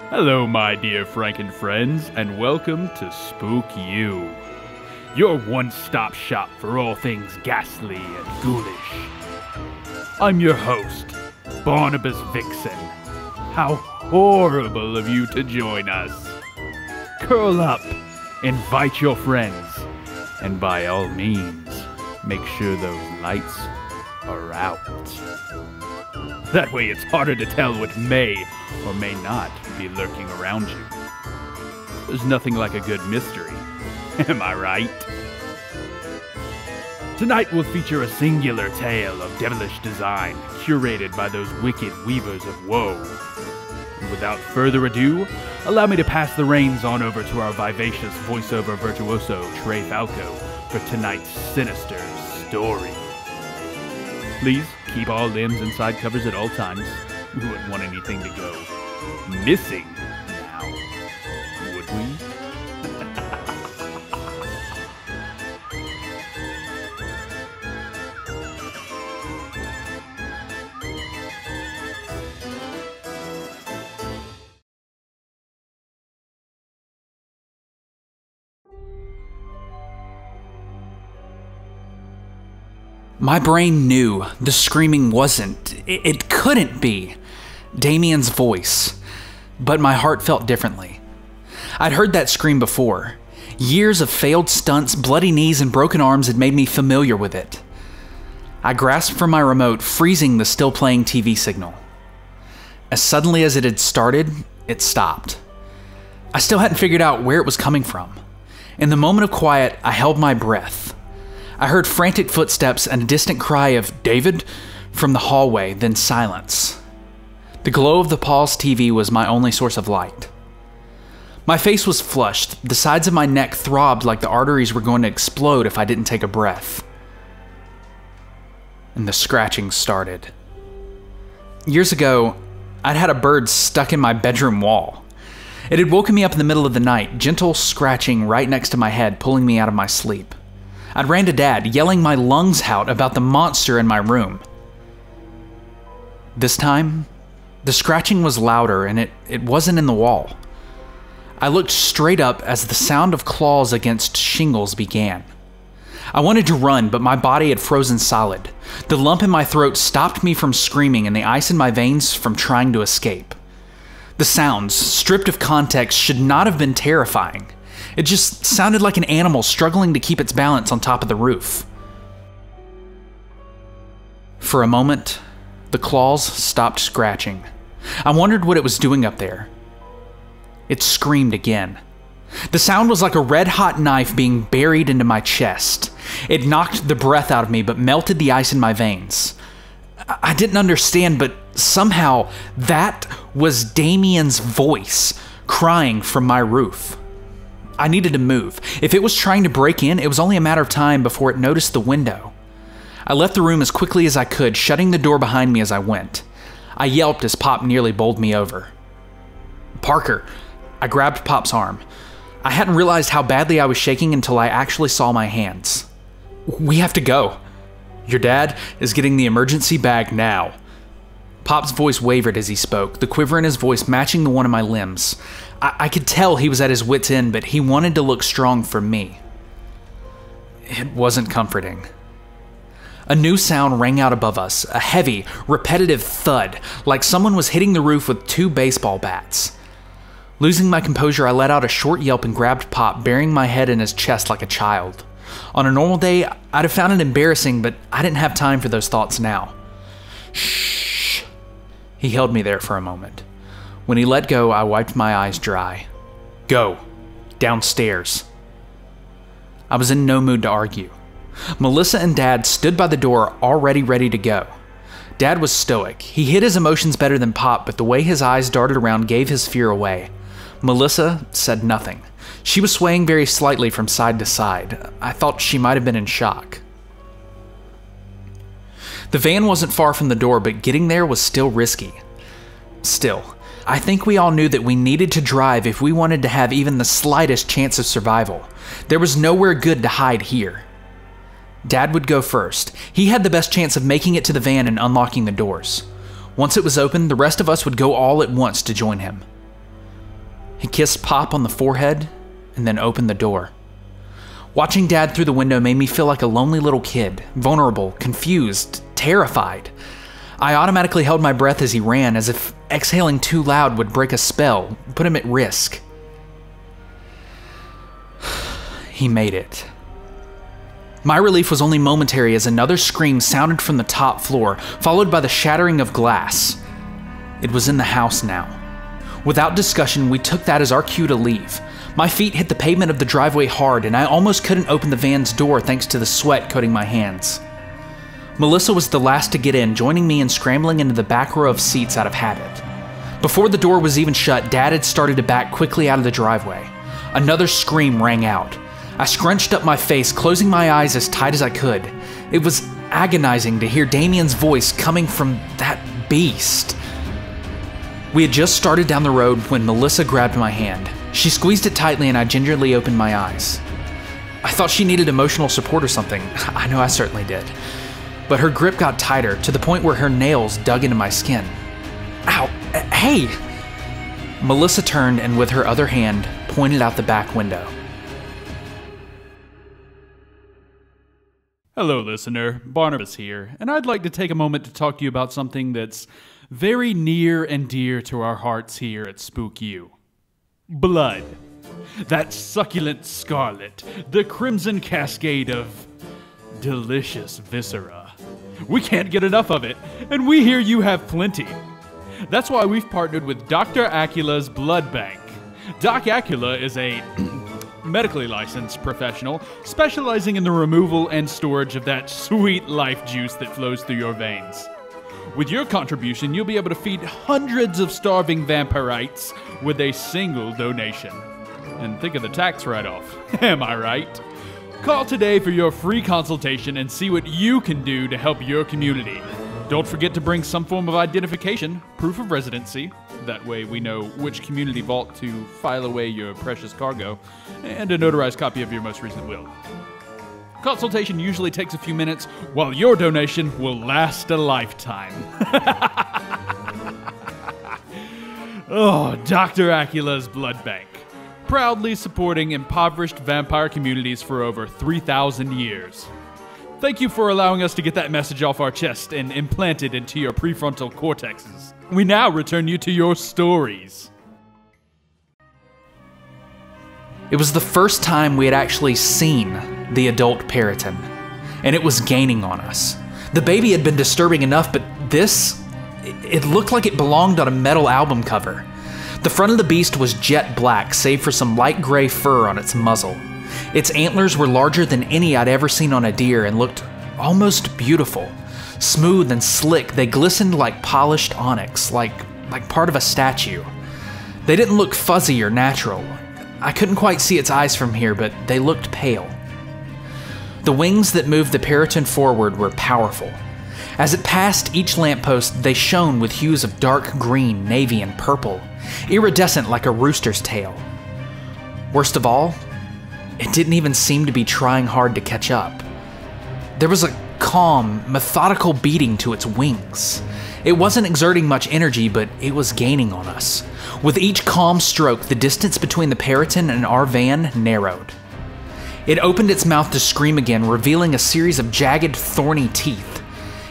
Hello, my dear Franken friends, and welcome to Spookyou, your one-stop shop for all things ghastly and ghoulish. I'm your host, Barnabas Vixen. How horrible of you to join us. Curl up, invite your friends, and by all means, make sure those lights are out. That way it's harder to tell what may or may not be lurking around you. There's nothing like a good mystery, am I right? Tonight will feature a singular tale of devilish design, curated by those wicked weavers of woe. And without further ado, allow me to pass the reins on over to our vivacious voiceover virtuoso, Trey Falco, for tonight's sinister story. Please keep all limbs inside covers at all times. We wouldn't want anything to go missing now, would we? My brain knew the screaming wasn't, it couldn't be, Damien's voice, but my heart felt differently. I'd heard that scream before. Years of failed stunts, bloody knees, and broken arms had made me familiar with it. I grasped for my remote, freezing the still-playing TV signal. As suddenly as it had started, it stopped. I still hadn't figured out where it was coming from. In the moment of quiet, I held my breath. I heard frantic footsteps and a distant cry of, "David?" from the hallway, then silence. The glow of the paused TV was my only source of light. My face was flushed, the sides of my neck throbbed like the arteries were going to explode if I didn't take a breath. And the scratching started. Years ago, I'd had a bird stuck in my bedroom wall. It had woken me up in the middle of the night, gentle scratching right next to my head, pulling me out of my sleep. I'd ran to Dad, yelling my lungs out about the monster in my room. This time, the scratching was louder and it wasn't in the wall. I looked straight up as the sound of claws against shingles began. I wanted to run, but my body had frozen solid. The lump in my throat stopped me from screaming and the ice in my veins from trying to escape. The sounds, stripped of context, should not have been terrifying. It just sounded like an animal struggling to keep its balance on top of the roof. For a moment, the claws stopped scratching. I wondered what it was doing up there. It screamed again. The sound was like a red-hot knife being buried into my chest. It knocked the breath out of me, but melted the ice in my veins. I didn't understand, but somehow that was Damien's voice crying from my roof. I needed to move. If it was trying to break in, it was only a matter of time before it noticed the window. I left the room as quickly as I could, shutting the door behind me as I went. I yelped as Pop nearly bowled me over. "Parker!" I grabbed Pop's arm. I hadn't realized how badly I was shaking until I actually saw my hands. "We have to go. Your dad is getting the emergency bag now." Pop's voice wavered as he spoke, the quiver in his voice matching the one in my limbs. I could tell he was at his wit's end, but he wanted to look strong for me. It wasn't comforting. A new sound rang out above us, a heavy, repetitive thud, like someone was hitting the roof with 2 baseball bats. Losing my composure, I let out a short yelp and grabbed Pop, burying my head in his chest like a child. On a normal day, I'd have found it embarrassing, but I didn't have time for those thoughts now. "Shh." He held me there for a moment. When he let go, I wiped my eyes dry. "Go. Downstairs." I was in no mood to argue. Melissa and Dad stood by the door, already ready to go. Dad was stoic. He hid his emotions better than Pop, but the way his eyes darted around gave his fear away. Melissa said nothing. She was swaying very slightly from side to side. I thought she might have been in shock. The van wasn't far from the door, but getting there was still risky. Still, I think we all knew that we needed to drive if we wanted to have even the slightest chance of survival. There was nowhere good to hide here. Dad would go first. He had the best chance of making it to the van and unlocking the doors. Once it was open, the rest of us would go all at once to join him. He kissed Pop on the forehead and then opened the door. Watching Dad through the window made me feel like a lonely little kid, vulnerable, confused, terrified. I automatically held my breath as he ran, as if exhaling too loud would break a spell, put him at risk. He made it. My relief was only momentary as another scream sounded from the top floor, followed by the shattering of glass. It was in the house now. Without discussion, we took that as our cue to leave. My feet hit the pavement of the driveway hard, and I almost couldn't open the van's door thanks to the sweat coating my hands. Melissa was the last to get in, joining me in scrambling into the back row of seats out of habit. Before the door was even shut, Dad had started to back quickly out of the driveway. Another scream rang out. I scrunched up my face, closing my eyes as tight as I could. It was agonizing to hear Damien's voice coming from that beast. We had just started down the road when Melissa grabbed my hand. She squeezed it tightly and I gingerly opened my eyes. I thought she needed emotional support or something. I know I certainly did. But her grip got tighter, to the point where her nails dug into my skin. Ow! Hey! Melissa turned and with her other hand, pointed out the back window. Hello, listener. Barnabas here, and I'd like to take a moment to talk to you about something that's very near and dear to our hearts here at Spookyou. Blood. That succulent scarlet, the crimson cascade of delicious viscera. We can't get enough of it, and we hear you have plenty. That's why we've partnered with Dr. Acula's Blood Bank. Doc Acula is a medically licensed professional specializing in the removal and storage of that sweet life juice that flows through your veins. With your contribution, you'll be able to feed hundreds of starving vampirites with a single donation. And think of the tax write-off. Am I right? Call today for your free consultation and see what you can do to help your community. Don't forget to bring some form of identification, proof of residency. That way we know which community vault to file away your precious cargo, and a notarized copy of your most recent will. Consultation usually takes a few minutes, while your donation will last a lifetime. Oh, Dr. Acula's Blood Bank. Proudly supporting impoverished vampire communities for over 3,000 years. Thank you for allowing us to get that message off our chest and implant it into your prefrontal cortexes. We now return you to your stories. It was the first time we had actually seen the adult PeriTune, and it was gaining on us. The baby had been disturbing enough, but this, it looked like it belonged on a metal album cover. The front of the beast was jet black, save for some light gray fur on its muzzle. Its antlers were larger than any I'd ever seen on a deer and looked almost beautiful. Smooth and slick, they glistened like polished onyx, like part of a statue. They didn't look fuzzy or natural. I couldn't quite see its eyes from here, but they looked pale. The wings that moved the PeriTune forward were powerful. As it passed each lamppost, they shone with hues of dark green, navy, and purple, iridescent like a rooster's tail. Worst of all, it didn't even seem to be trying hard to catch up. There was a calm, methodical beating to its wings. It wasn't exerting much energy, but it was gaining on us. With each calm stroke, the distance between the PeriTune and our van narrowed. It opened its mouth to scream again, revealing a series of jagged, thorny teeth.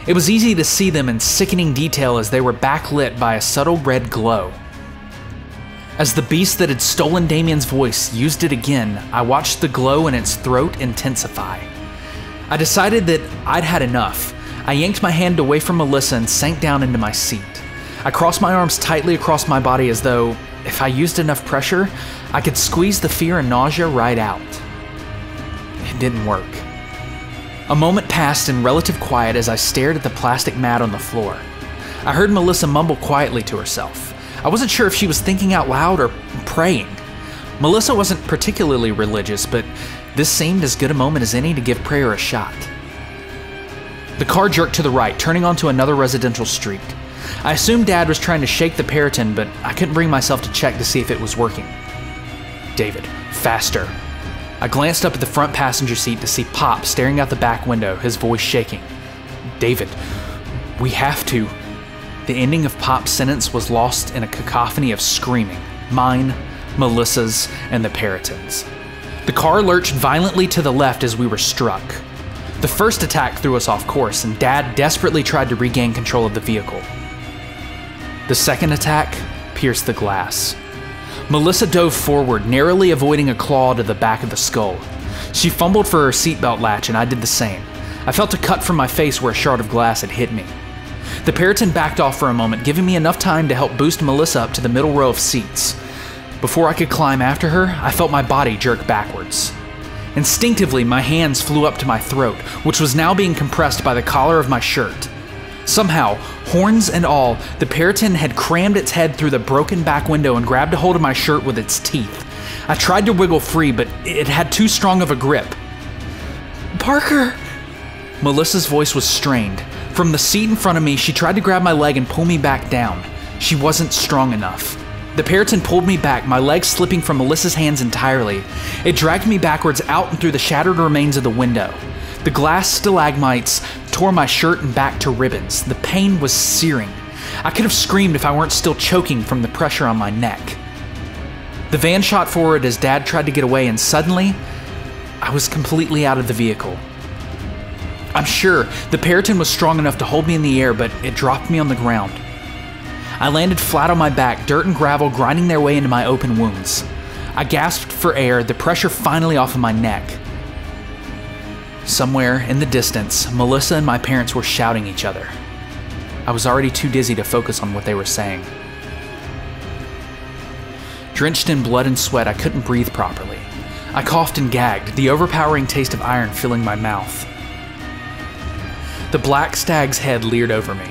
It was easy to see them in sickening detail as they were backlit by a subtle red glow. As the beast that had stolen Damien's voice used it again, I watched the glow in its throat intensify. I decided that I'd had enough. I yanked my hand away from Melissa and sank down into my seat. I crossed my arms tightly across my body as though, if I used enough pressure, I could squeeze the fear and nausea right out. It didn't work. A moment passed in relative quiet as I stared at the plastic mat on the floor. I heard Melissa mumble quietly to herself. I wasn't sure if she was thinking out loud or praying. Melissa wasn't particularly religious, but this seemed as good a moment as any to give prayer a shot. The car jerked to the right, turning onto another residential street. I assumed Dad was trying to shake the PeriTune, but I couldn't bring myself to check to see if it was working. David, faster. I glanced up at the front passenger seat to see Pop staring out the back window, his voice shaking. David, we have to. The ending of Pop's sentence was lost in a cacophony of screaming. Mine, Melissa's, and the PeriTune's. The car lurched violently to the left as we were struck. The first attack threw us off course, and Dad desperately tried to regain control of the vehicle. The second attack pierced the glass. Melissa dove forward, narrowly avoiding a claw to the back of the skull. She fumbled for her seatbelt latch, and I did the same. I felt a cut from my face where a shard of glass had hit me. The PeriTune backed off for a moment, giving me enough time to help boost Melissa up to the middle row of seats. Before I could climb after her, I felt my body jerk backwards. Instinctively, my hands flew up to my throat, which was now being compressed by the collar of my shirt. Somehow, horns and all, the PeriTune had crammed its head through the broken back window and grabbed a hold of my shirt with its teeth. I tried to wiggle free, but it had too strong of a grip. "Parker!" Melissa's voice was strained. From the seat in front of me, she tried to grab my leg and pull me back down. She wasn't strong enough. The PeriTune pulled me back, my legs slipping from Melissa's hands entirely. It dragged me backwards out and through the shattered remains of the window. The glass stalagmites tore my shirt and back to ribbons. The pain was searing. I could have screamed if I weren't still choking from the pressure on my neck. The van shot forward as Dad tried to get away, and suddenly, I was completely out of the vehicle. I'm sure the PeriTune was strong enough to hold me in the air, but it dropped me on the ground. I landed flat on my back, dirt and gravel grinding their way into my open wounds. I gasped for air, the pressure finally off of my neck. Somewhere in the distance, Melissa and my parents were shouting each other. I was already too dizzy to focus on what they were saying. Drenched in blood and sweat, I couldn't breathe properly. I coughed and gagged, the overpowering taste of iron filling my mouth. The black stag's head leered over me.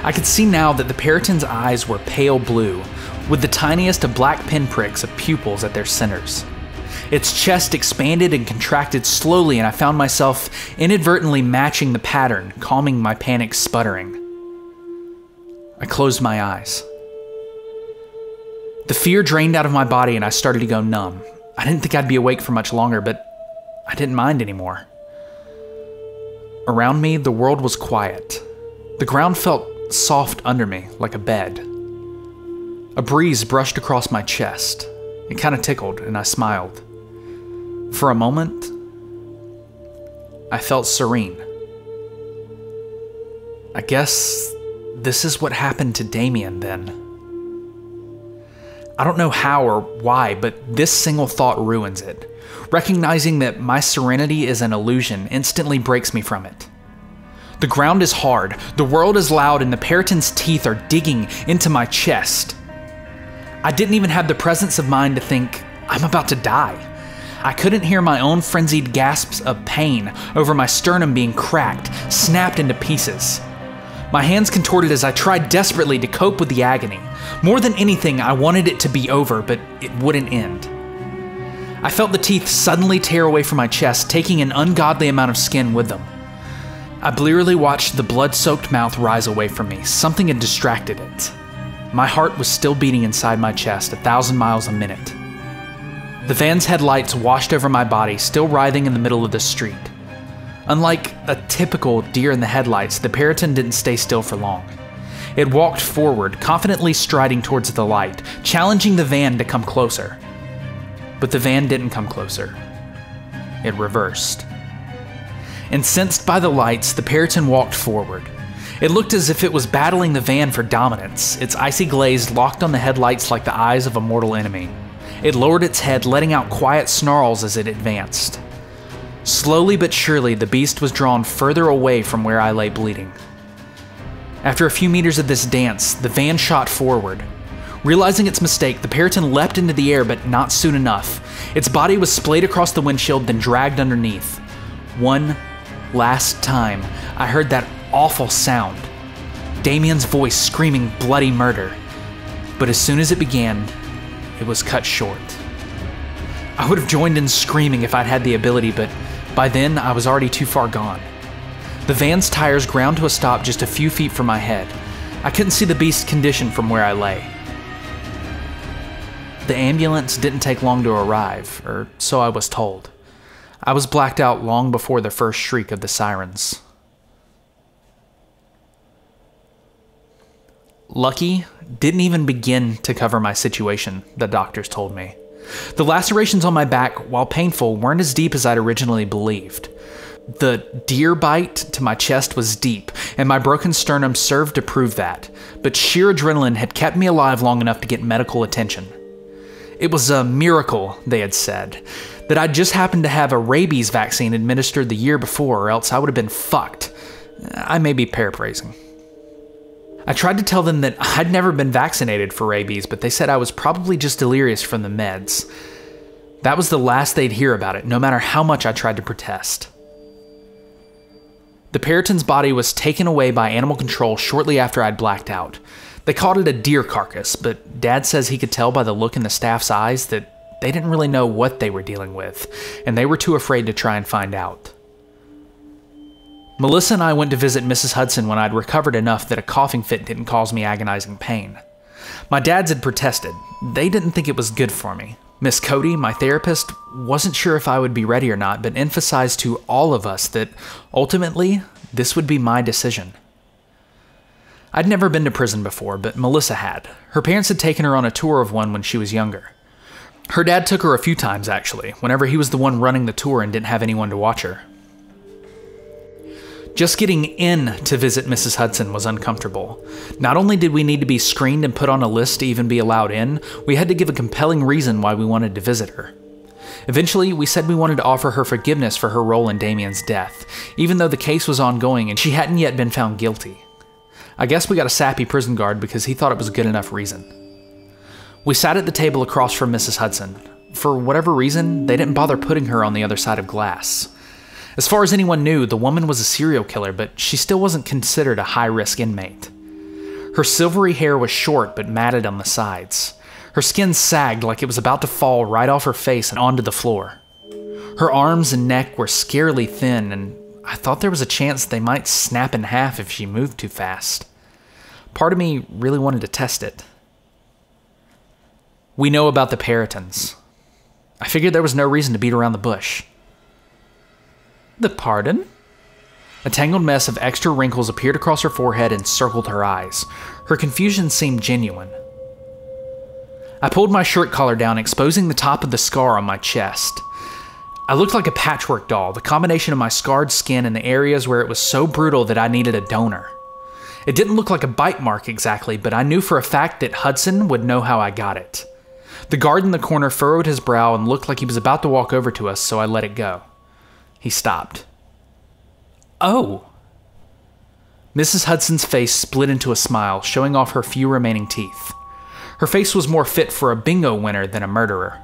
I could see now that the PeriTune's eyes were pale blue, with the tiniest of black pinpricks of pupils at their centers. Its chest expanded and contracted slowly, and I found myself inadvertently matching the pattern, calming my panic sputtering. I closed my eyes. The fear drained out of my body, and I started to go numb. I didn't think I'd be awake for much longer, but I didn't mind anymore. Around me, the world was quiet. The ground felt soft under me, like a bed. A breeze brushed across my chest. It kind of tickled, and I smiled. For a moment, I felt serene. I guess this is what happened to Damien then. I don't know how or why, but this single thought ruins it. Recognizing that my serenity is an illusion instantly breaks me from it. The ground is hard, the world is loud, and the PeriTune's teeth are digging into my chest. I didn't even have the presence of mind to think, I'm about to die. I couldn't hear my own frenzied gasps of pain over my sternum being cracked, snapped into pieces. My hands contorted as I tried desperately to cope with the agony. More than anything, I wanted it to be over, but it wouldn't end. I felt the teeth suddenly tear away from my chest, taking an ungodly amount of skin with them. I blearily watched the blood-soaked mouth rise away from me. Something had distracted it. My heart was still beating inside my chest, 1,000 miles a minute. The van's headlights washed over my body, still writhing in the middle of the street. Unlike a typical deer in the headlights, the PeriTune didn't stay still for long. It walked forward, confidently striding towards the light, challenging the van to come closer. But the van didn't come closer. It reversed. Incensed by the lights, the PeriTune walked forward. It looked as if it was battling the van for dominance, its icy glaze locked on the headlights like the eyes of a mortal enemy. It lowered its head, letting out quiet snarls as it advanced. Slowly but surely, the beast was drawn further away from where I lay bleeding. After a few meters of this dance, the van shot forward. Realizing its mistake, the PeriTune leapt into the air, but not soon enough. Its body was splayed across the windshield, then dragged underneath. One last time, I heard that awful sound. Damien's voice screaming bloody murder. But as soon as it began, it was cut short. I would have joined in screaming if I'd had the ability, but by then I was already too far gone. The van's tires ground to a stop just a few feet from my head. I couldn't see the beast's condition from where I lay. The ambulance didn't take long to arrive, or so I was told. I was blacked out long before the first shriek of the sirens. Lucky didn't even begin to cover my situation, the doctors told me. The lacerations on my back, while painful, weren't as deep as I'd originally believed. The deer bite to my chest was deep, and my broken sternum served to prove that, but sheer adrenaline had kept me alive long enough to get medical attention. It was a miracle, they had said, that I'd just happened to have a rabies vaccine administered the year before, or else I would have been fucked. I may be paraphrasing. I tried to tell them that I'd never been vaccinated for rabies, but they said I was probably just delirious from the meds. That was the last they'd hear about it, no matter how much I tried to protest. The PeriTune's body was taken away by animal control shortly after I'd blacked out. They called it a deer carcass, but Dad says he could tell by the look in the staff's eyes that they didn't really know what they were dealing with, and they were too afraid to try and find out. Melissa and I went to visit Mrs. Hudson when I'd recovered enough that a coughing fit didn't cause me agonizing pain. My dads had protested. They didn't think it was good for me. Miss Cody, my therapist, wasn't sure if I would be ready or not, but emphasized to all of us that ultimately this would be my decision. I'd never been to prison before, but Melissa had. Her parents had taken her on a tour of one when she was younger. Her dad took her a few times, actually, whenever he was the one running the tour and didn't have anyone to watch her. Just getting in to visit Mrs. Hudson was uncomfortable. Not only did we need to be screened and put on a list to even be allowed in, we had to give a compelling reason why we wanted to visit her. Eventually, we said we wanted to offer her forgiveness for her role in Damien's death, even though the case was ongoing and she hadn't yet been found guilty. I guess we got a sappy prison guard because he thought it was a good enough reason. We sat at the table across from Mrs. Hudson. For whatever reason, they didn't bother putting her on the other side of glass. As far as anyone knew, the woman was a serial killer, but she still wasn't considered a high-risk inmate. Her silvery hair was short but matted on the sides. Her skin sagged like it was about to fall right off her face and onto the floor. Her arms and neck were scarily thin, and I thought there was a chance they might snap in half if she moved too fast. Part of me really wanted to test it. We know about the PeriTunes. I figured there was no reason to beat around the bush. The pardon? A tangled mess of extra wrinkles appeared across her forehead and circled her eyes. Her confusion seemed genuine. I pulled my shirt collar down, exposing the top of the scar on my chest. I looked like a patchwork doll, the combination of my scarred skin and the areas where it was so brutal that I needed a donor. It didn't look like a bite mark exactly, but I knew for a fact that Hudson would know how I got it. The guard in the corner furrowed his brow and looked like he was about to walk over to us, so I let it go. He stopped. Oh. Mrs. Hudson's face split into a smile, showing off her few remaining teeth. Her face was more fit for a bingo winner than a murderer.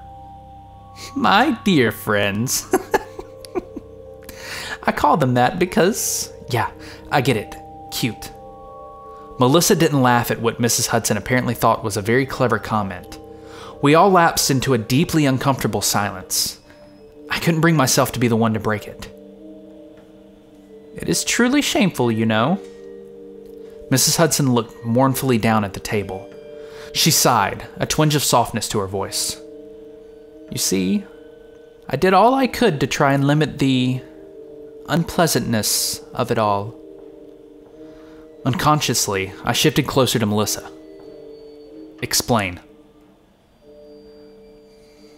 My dear friends. I call them that because, yeah, I get it. Cute. Melissa didn't laugh at what Mrs. Hudson apparently thought was a very clever comment. We all lapsed into a deeply uncomfortable silence. I couldn't bring myself to be the one to break it. It is truly shameful, you know. Mrs. Hudson looked mournfully down at the table. She sighed, a twinge of softness to her voice. You see, I did all I could to try and limit the unpleasantness of it all. Unconsciously, I shifted closer to Melissa. Explain.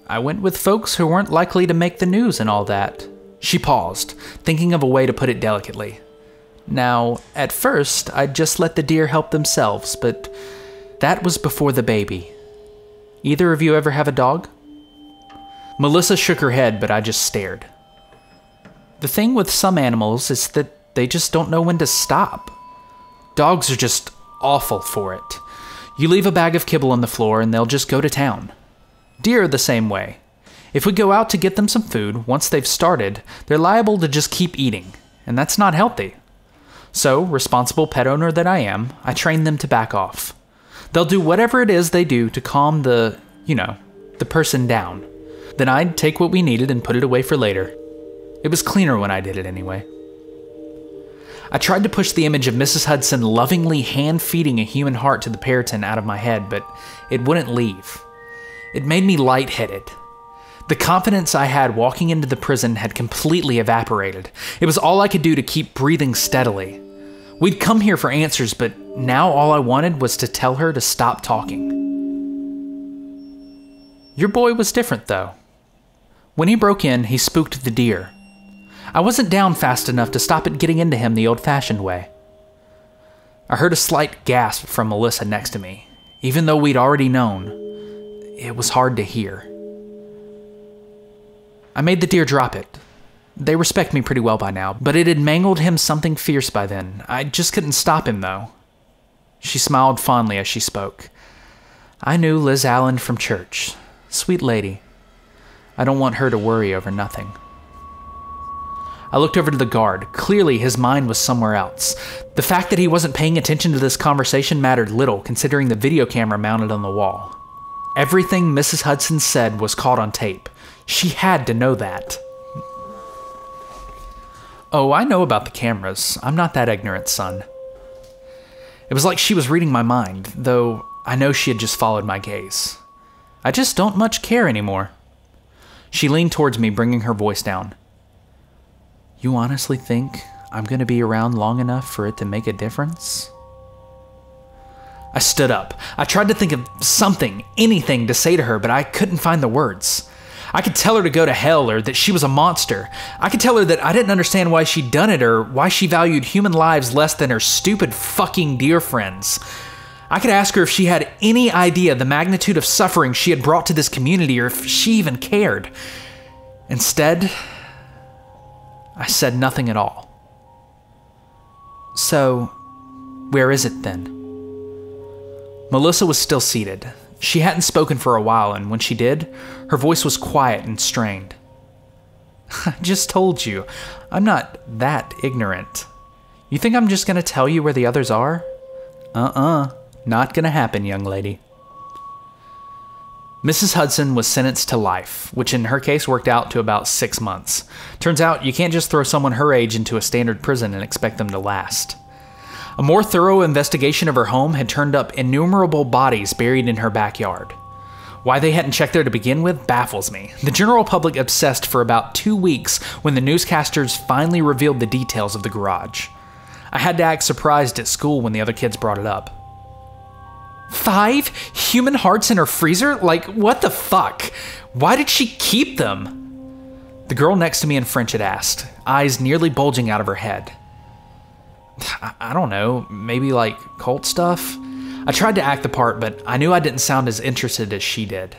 I went with folks who weren't likely to make the news and all that. She paused, thinking of a way to put it delicately. Now, at first, I'd just let the deer help themselves, but that was before the baby. Either of you ever have a dog? Melissa shook her head, but I just stared. The thing with some animals is that they just don't know when to stop. Dogs are just awful for it. You leave a bag of kibble on the floor and they'll just go to town. Deer are the same way. If we go out to get them some food, once they've started, they're liable to just keep eating, and that's not healthy. So, responsible pet owner that I am, I train them to back off. They'll do whatever it is they do to calm the person down. Then I'd take what we needed and put it away for later. It was cleaner when I did it anyway. I tried to push the image of Mrs. Hudson lovingly hand-feeding a human heart to the PeriTune out of my head, but it wouldn't leave. It made me lightheaded. The confidence I had walking into the prison had completely evaporated. It was all I could do to keep breathing steadily. We'd come here for answers, but now all I wanted was to tell her to stop talking. Your boy was different, though. When he broke in, he spooked the deer. I wasn't down fast enough to stop it getting into him the old-fashioned way. I heard a slight gasp from Melissa next to me. Even though we'd already known, it was hard to hear. I made the deer drop it. They respect me pretty well by now, but it had mangled him something fierce by then. I just couldn't stop him, though. She smiled fondly as she spoke. I knew Liz Allen from church. Sweet lady. I don't want her to worry over nothing. I looked over to the guard. Clearly, his mind was somewhere else. The fact that he wasn't paying attention to this conversation mattered little, considering the video camera mounted on the wall. Everything Mrs. Hudson said was caught on tape. She had to know that. Oh, I know about the cameras. I'm not that ignorant, son. It was like she was reading my mind, though I know she had just followed my gaze. I just don't much care anymore. She leaned towards me, bringing her voice down. You honestly think I'm going to be around long enough for it to make a difference? I stood up. I tried to think of something, anything to say to her, but I couldn't find the words. I could tell her to go to hell or that she was a monster. I could tell her that I didn't understand why she'd done it or why she valued human lives less than her stupid fucking deer friends. I could ask her if she had any idea the magnitude of suffering she had brought to this community or if she even cared. Instead, I said nothing at all. So, where is it then? Melissa was still seated. She hadn't spoken for a while, and when she did, her voice was quiet and strained. I just told you, I'm not that ignorant. You think I'm just going to tell you where the others are? Not going to happen, young lady. Mrs. Hudson was sentenced to life, which in her case worked out to about 6 months. Turns out you can't just throw someone her age into a standard prison and expect them to last. A more thorough investigation of her home had turned up innumerable bodies buried in her backyard. Why they hadn't checked there to begin with baffles me. The general public obsessed for about 2 weeks when the newscasters finally revealed the details of the garage. I had to act surprised at school when the other kids brought it up. 5 human hearts in her freezer? Like, what the fuck? Why did she keep them? The girl next to me in French had asked, eyes nearly bulging out of her head. I don't know, maybe like cult stuff? I tried to act the part, but I knew I didn't sound as interested as she did.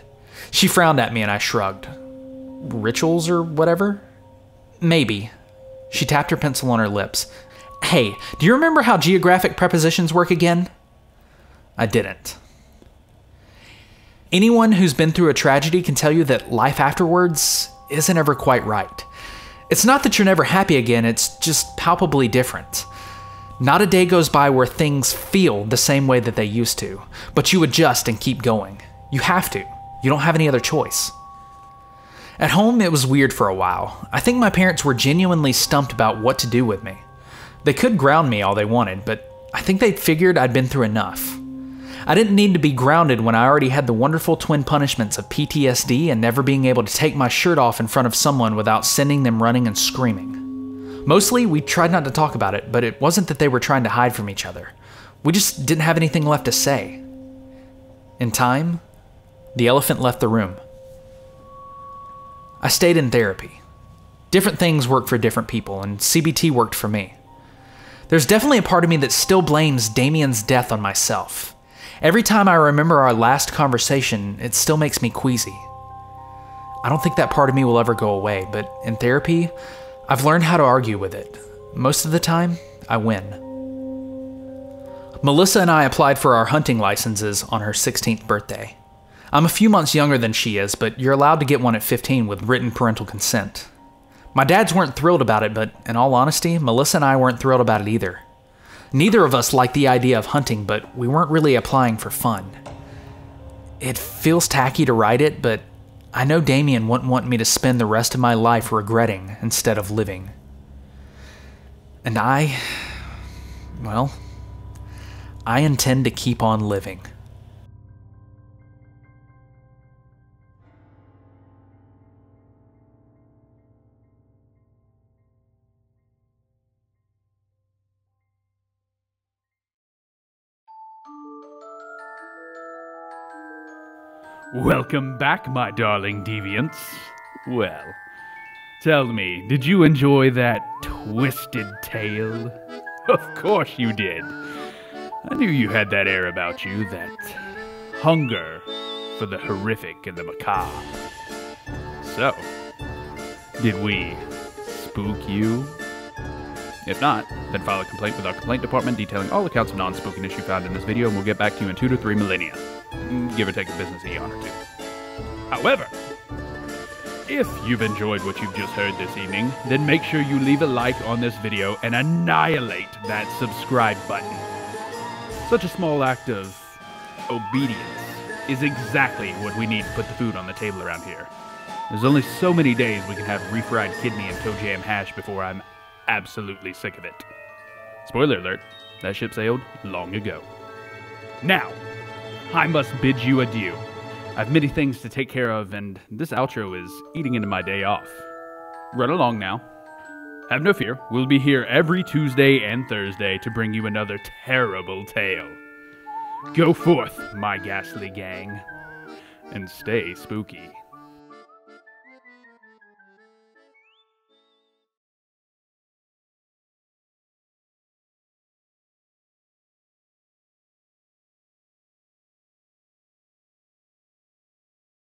She frowned at me and I shrugged. Rituals or whatever? Maybe. She tapped her pencil on her lips. Hey, do you remember how geographic prepositions work again? I didn't. Anyone who's been through a tragedy can tell you that life afterwards isn't ever quite right. It's not that you're never happy again, it's just palpably different. Not a day goes by where things feel the same way that they used to, but you adjust and keep going. You have to. You don't have any other choice. At home, it was weird for a while. I think my parents were genuinely stumped about what to do with me. They could ground me all they wanted, but I think they figured I'd been through enough. I didn't need to be grounded when I already had the wonderful twin punishments of PTSD and never being able to take my shirt off in front of someone without sending them running and screaming. Mostly, we tried not to talk about it, but it wasn't that they were trying to hide from each other. We just didn't have anything left to say. In time, the elephant left the room. I stayed in therapy. Different things work for different people, and CBT worked for me. There's definitely a part of me that still blames Damien's death on myself. Every time I remember our last conversation, it still makes me queasy. I don't think that part of me will ever go away, but in therapy, I've learned how to argue with it. Most of the time, I win. Melissa and I applied for our hunting licenses on her 16th birthday. I'm a few months younger than she is, but you're allowed to get one at 15 with written parental consent. My dads weren't thrilled about it, but in all honesty, Melissa and I weren't thrilled about it either. Neither of us liked the idea of hunting, but we weren't really applying for fun. It feels tacky to write it, but I know Damien wouldn't want me to spend the rest of my life regretting instead of living. And I intend to keep on living. Welcome back, my darling deviants. Well, tell me, did you enjoy that twisted tale? Of course you did. I knew you had that air about you, that hunger for the horrific and the macabre. So, did we spook you? If not, then file a complaint with our complaint department detailing all accounts of non-spookiness you found in this video, and we'll get back to you in 2 to 3 millennia. Give or take a business eon or two. However, if you've enjoyed what you've just heard this evening, then make sure you leave a like on this video and annihilate that subscribe button. Such a small act of obedience is exactly what we need to put the food on the table around here. There's only so many days we can have refried kidney and toe jam hash before I'm absolutely sick of it. Spoiler alert, that ship sailed long ago. Now, I must bid you adieu. I've many things to take care of, and this outro is eating into my day off. Run along now. Have no fear, we'll be here every Tuesday and Thursday to bring you another terrible tale. Go forth, my ghastly gang, and stay spooky.